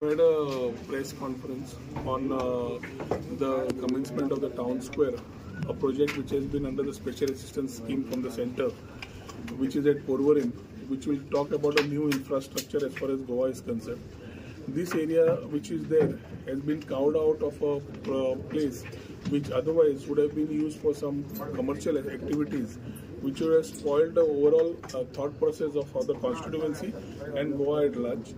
We had a press conference on the commencement of the town square, a project which has been under the special assistance scheme from the center, which is at Porvorim, which will talk about a new infrastructure as far as Goa is concerned. This area which is there has been carved out of a place which otherwise would have been used for some commercial activities, which would have spoiled the overall thought process of the constituency and Goa at large.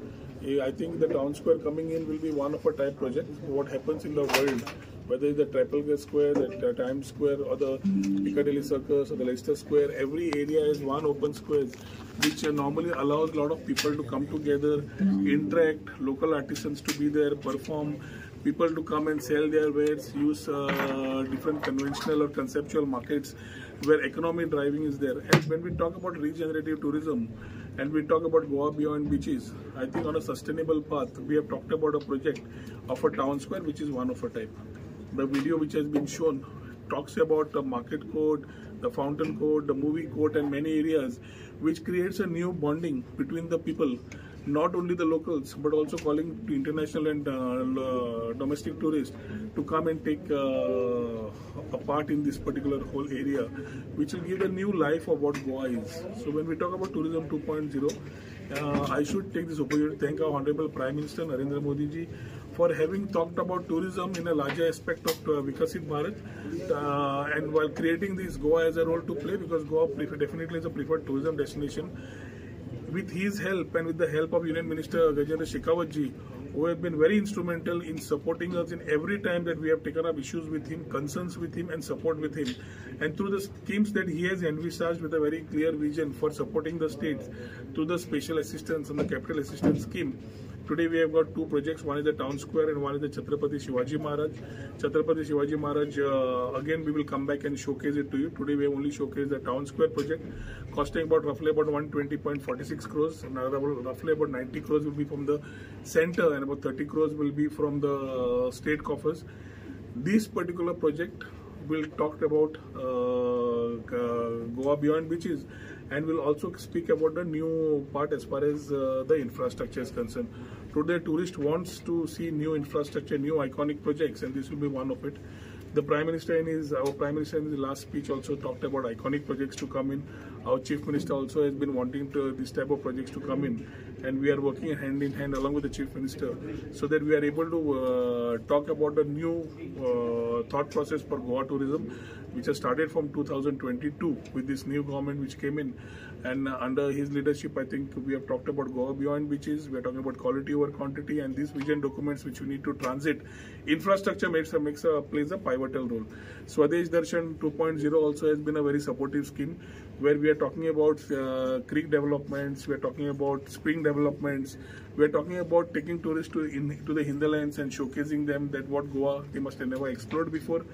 I think the town square coming in will be one of a type project. What happens in the world, whether it's the Trafalgar Square, the Times Square, or the Piccadilly Circus, or the Leicester Square, every area is one open square, which normally allows a lot of people to come together, interact, local artisans to be there, perform, people to come and sell their wares, use different conventional or conceptual markets where economic driving is there. And when we talk about regenerative tourism and we talk about Goa beyond beaches, I think on a sustainable path, we have talked about a project of a town square which is one of a type. The video which has been shown talks about the market court, the fountain court, the movie court, and many areas, which creates a new bonding between the people, not only the locals but also calling to international and domestic tourists to come and take a part in this particular whole area, which will give a new life of what Goa is. So when we talk about Tourism 2.0, I should take this opportunity to thank our Honorable Prime Minister Narendra Modi ji for having talked about tourism in a larger aspect of Vikasit Bharat, and while creating this, Goa has a role to play, because Goa definitely is a preferred tourism destination. With his help and with the help of Union Minister Gajendra Shekhawat ji, who have been very instrumental in supporting us in every time that we have taken up issues with him, concerns with him, and support with him. And through the schemes that he has envisaged with a very clear vision for supporting the states through the special assistance and the capital assistance scheme, today we have got two projects. One is the town square and one is the Chhatrapati Shivaji Maharaj. Chhatrapati Shivaji Maharaj, again we will come back and showcase it to you. Today we have only showcased the town square project, costing roughly about 120.46 crores. Roughly about 90 crores will be from the center and about 30 crores will be from the state coffers. This particular project will talk about Goa beyond beaches, and will also speak about the new part as far as the infrastructure is concerned. Today, tourist wants to see new infrastructure, new iconic projects, and this will be one of it. The Prime Minister our Prime Minister in his last speech also talked about iconic projects to come in. Our Chief Minister also has been wanting this type of projects to come in, and we are working hand in hand along with the Chief Minister so that we are able to talk about the new thought process for Goa tourism, which has started from 2022 with this new government which came in, and under his leadership I think we have talked about Goa beyond beaches, we are talking about quality over quantity, and these vision documents which we need to transit. Infrastructure plays a pivotal role. Swadesh Darshan 2.0 also has been a very supportive scheme where we are talking about creek developments, we are talking about spring developments, we are talking about taking tourists to the hinterlands and showcasing them that what Goa they must have never explored before.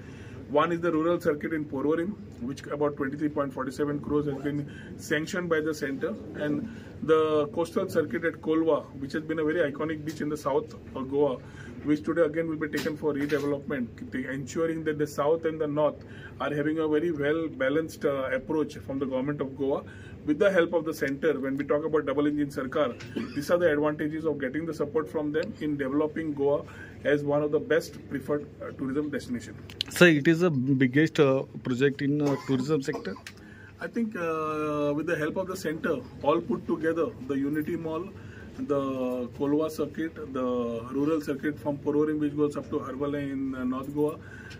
One is the rural circuit in Porvorim, which about 23.47 crores has been sanctioned by the center, and the coastal circuit at Kolwa, which has been a very iconic beach in the south of Goa, which today again will be taken for redevelopment, ensuring that the south and the north are having a very well balanced approach from the government of Goa with the help of the center. When we talk about double engine Sarkar, these are the advantages of getting the support from them in developing Goa as one of the best preferred tourism destination. So it is the biggest project in tourism sector? I think with the help of the center, all put together, the Unity Mall, the Kolwa circuit, the rural circuit from Porvorim which goes up to Harvala in North Goa,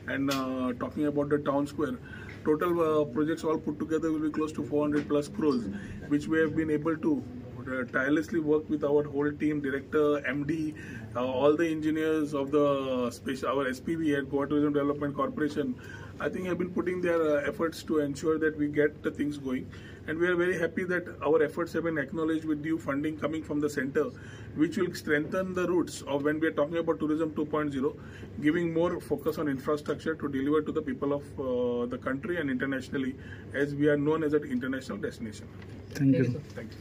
and talking about the town square, total projects all put together will be close to 400 plus crores, which we have been able to tirelessly work with our whole team, director, MD, all the engineers of our SPV at Goa Tourism Development Corporation. I think have been putting their efforts to ensure that we get the things going, and we are very happy that our efforts have been acknowledged with due funding coming from the center, which will strengthen the roots of when we are talking about Tourism 2.0, giving more focus on infrastructure to deliver to the people of the country and internationally, as we are known as an international destination. Thank you. Thank you.